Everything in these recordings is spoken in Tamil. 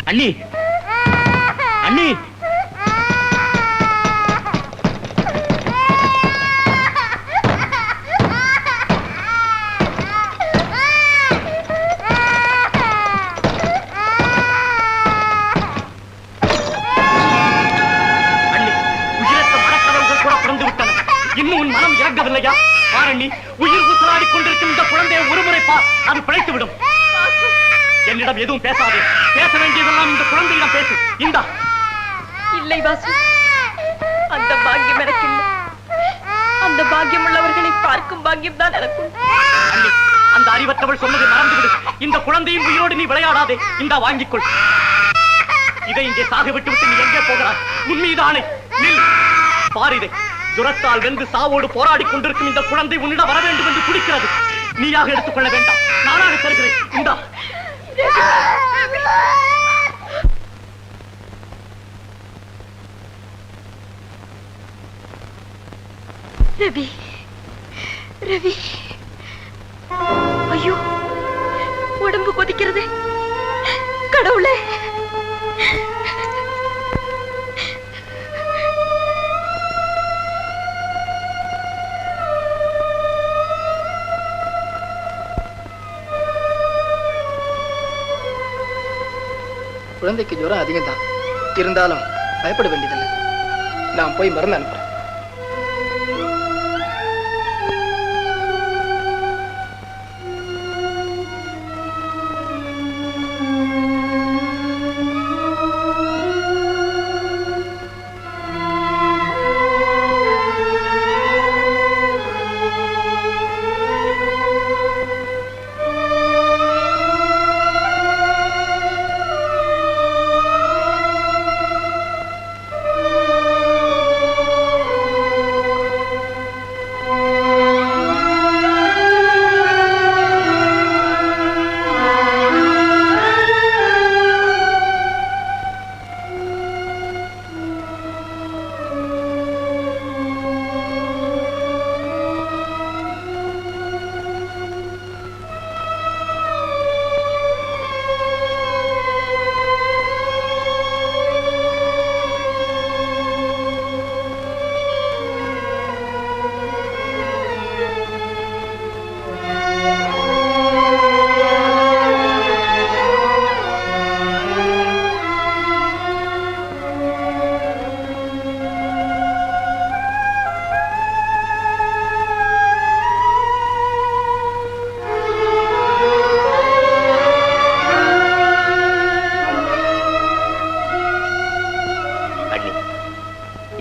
அண்ணி அண்ணி இன்னும் உன் மனம் இறங்கவில்லையா? பாரணி, உயிர் ஊசலாடி கொண்டிருக்கும் இந்த குழந்தையை ஒருமுறை பார், அது பிழைத்து விடும். என்னிடம் எதுவும் பேசாதே. பேச வேண்டியதெல்லாம் இந்த குழந்தையிடம் பேசு. இந்தா. இல்லை வாசு, அந்த பாக்கியம் எனக்கு இல்லை. அந்த பாக்கியம் உள்ளவர்களை பார்க்கும் பாக்கியம் தான் எனக்கும். அந்த அறிவற்றவள் சொன்னதை மறந்துவிடு. இந்த குழந்தையின் உயிரோடு நீ விளையாடாதே. இந்தா, வாங்கிக்கொள். இதை இங்கே சாக விட்டு விட்டு நீ எங்கே போகிறாய்? உன் மீது ஆணை. நில். பார் இதை. துரத்தால் வென்று சாவோடு போராடி கொண்டிருக்கும் இந்த குழந்தை உன்னிடம் வர வேண்டும் என்று குடிக்கிறது. நீயாக எடுத்துக்கொள்ள வேண்டாம், நானாக தருகிறேன். இந்தா. ரவி, ரவி, ஐயோ, உடம்பு கொதிக்கிறது. கடவுளே, குழந்தைக்கு ஜுரம் அதிகம் தான், இருந்தாலும் பயப்பட வேண்டியதில்லை. நான் போய் மருந்து அனுப்புறேன்.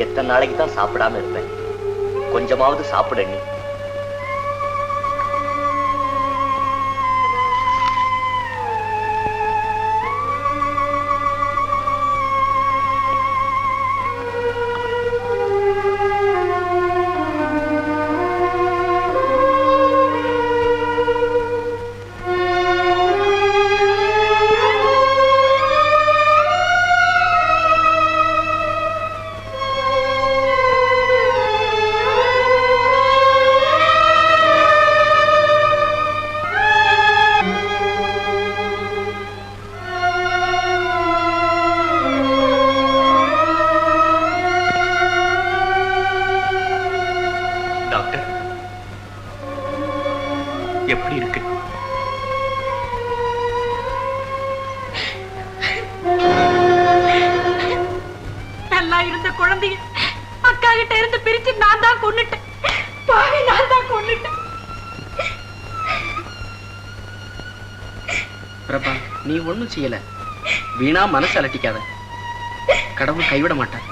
எத்தனை நாளைக்கு தான் சாப்பிடாம இருப்பேன்? கொஞ்சமாவது சாப்பிட நீ. எப்படி இருக்கு? நல்லா இருந்த குழந்தைய அக்கா கிட்ட இருந்து பிரிச்சு நான் தான் கொன்னுட்டேன். பாவி, நான் தான் கொன்னுட்டேன். பிரபா, நீ ஒண்ணும் செய்யல. வீணா மனசு அலட்டிக்காத. கடவுள் கைவிட மாட்டார்.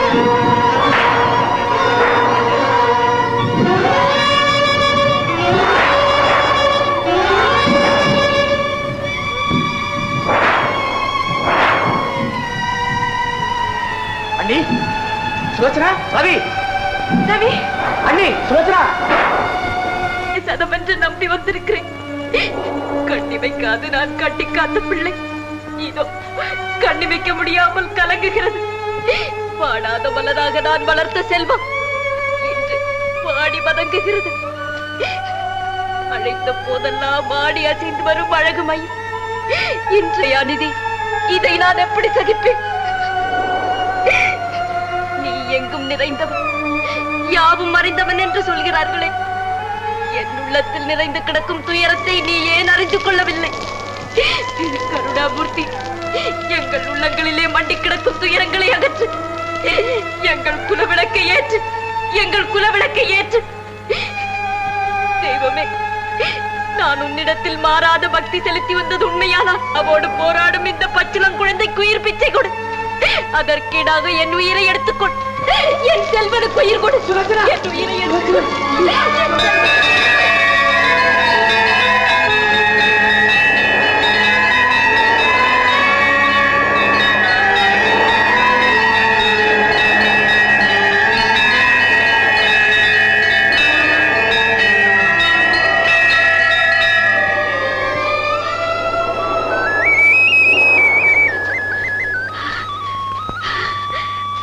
Thank you. அண்ணி சுலோச்சனா, ரவி ரவி, அண்ணி சுலோச்சனா, சதமென்று நம்பி வந்திருக்கிறேன். கண்ணி வைக்காது நான் கட்டி காத்த பிள்ளை இதோ கண்ணி வைக்க முடியாமல் கலங்குகிறது. வாடாத மலராக நான் வளர்த்த செல்வம் இன்று வாடி வதங்குகிறது. அழைத்த போதெல்லாம் ஆடி அசைந்து வரும் அழகு மையம் இன்றைய அநீதி, இதை நான் எப்படி சகிப்பேன்? நீ எங்கும் நிறைந்தவன், யாவும் அறிந்தவன் என்று சொல்கிறார்களே, என் உள்ளத்தில் நிறைந்து கிடக்கும் துயரத்தை நீ ஏன் அறிந்து கொள்ளவில்லை? கருணாமூர்த்தி, எங்கள் உள்ளங்களிலே மண்டி கிடக்கும் துயரங்களை அகற்று. எங்கள் குலவிளக்கை ஏற்று, எங்கள் குலவிளக்கை ஏற்று. தெய்வமே, நான் உன்னிடத்தில் மாறாத பக்தி செலுத்தி வந்தது உண்மையானால் அவோடு போராடும் இந்த பச்சிளம் குழந்தைக்கு உயிர் பிச்சை கொடு. அதற்கீடாக என் உயிரை எடுத்துக்கொள். என் செல்வனுக்கு உயிர் கொடு. என் உயிரை எடுத்துக்கொள்.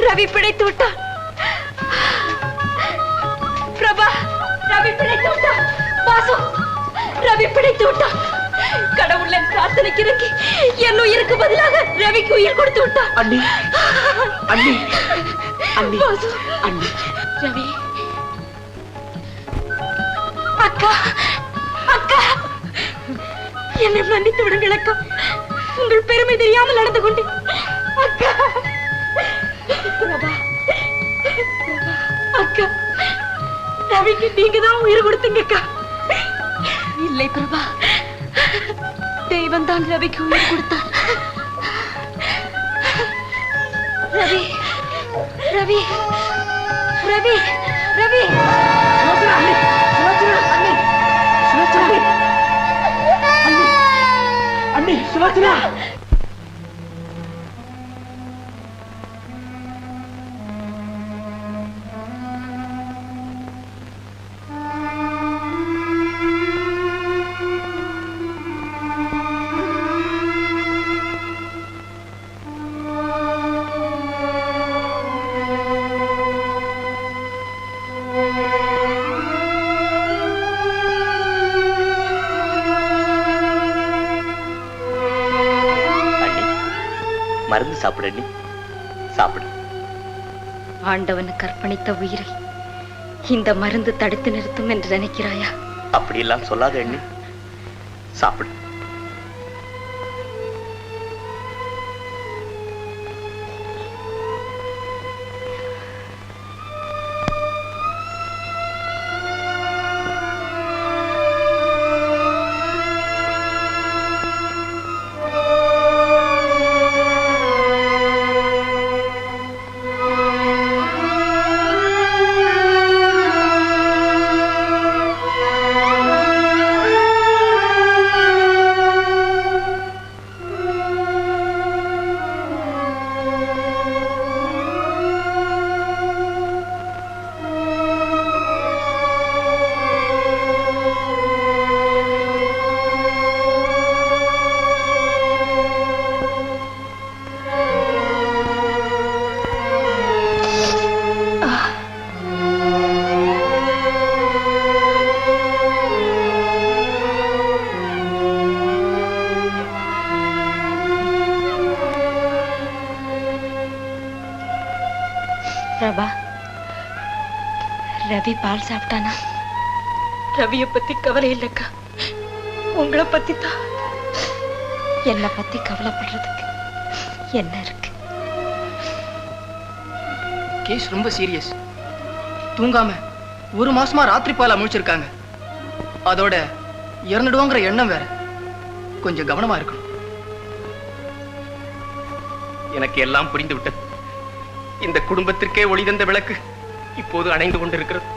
ரவி பிழைத்து விட்டான். பிரபா, ரவி பிழைத்து விட்டான். வாசு, ரவி பிழைத்து விட்டான். கடவுள் என் பிரார்த்தனைக்கு இறங்கி என் உயிருக்கு பதிலாக ரவிக்கு உயிர் கொடுத்து விட்டான். அண்ணி, அண்ணி, அண்ணி, வாசு, அண்ணி, ரவி, அக்கா, அக்கா, என்னை மன்னித்து விடுங்கள் அக்கா. உங்கள் பெருமை தெரியாமல் நடந்து கொண்டேன் அக்கா. பிரபா, அக்கா, ரவிக்கு நீங்க தான் உயிர் கொடுத்தீங்க அக்கா. இல்லை பிரபா, தெய்வம் தான் ரவிக்கு உயிர் கொடுத்தார். ரவி, ரவி, ரவி, ரவி, சுலோச்சனா, அண்ணி, சுலோச்சனா, அண்ணி, சுலோச்சனா, அண்ணி, அண்ணி, சுலோச்சனா. மருந்து சாப்பிடு அண்ணி, சாப்பிடு. ஆண்டவனுக்கு அர்ப்பணித்த உயிரை இந்த மருந்து தடுத்து நிறுத்தும் என்று நினைக்கிறாயா? அப்படியெல்லாம் சொல்லாத அண்ணி, சாப்பிடு. பிரபா, ரவி பால் சாப்பிட்டானா? ரவியை பத்தி கவலை இல்லக்கா, உங்களை பத்தி தான். என்னை பத்தி கவலைப்படுறதுக்கு என்ன இருக்கு? கேஸ் ரொம்ப சீரியஸ். தூங்காம 1 மாசமா ராத்திரி பாலா முழிச்சிருக்காங்க. அதோட இறந்துடுவோங்கிற எண்ணம் வேற. கொஞ்சம் கவனமா இருக்கணும். எனக்கு எல்லாம் புரிந்து விட்டது. இந்த குடும்பத்திற்கே ஒளி தந்த விளக்கு இப்போது அணைந்து கொண்டிருக்கிறது.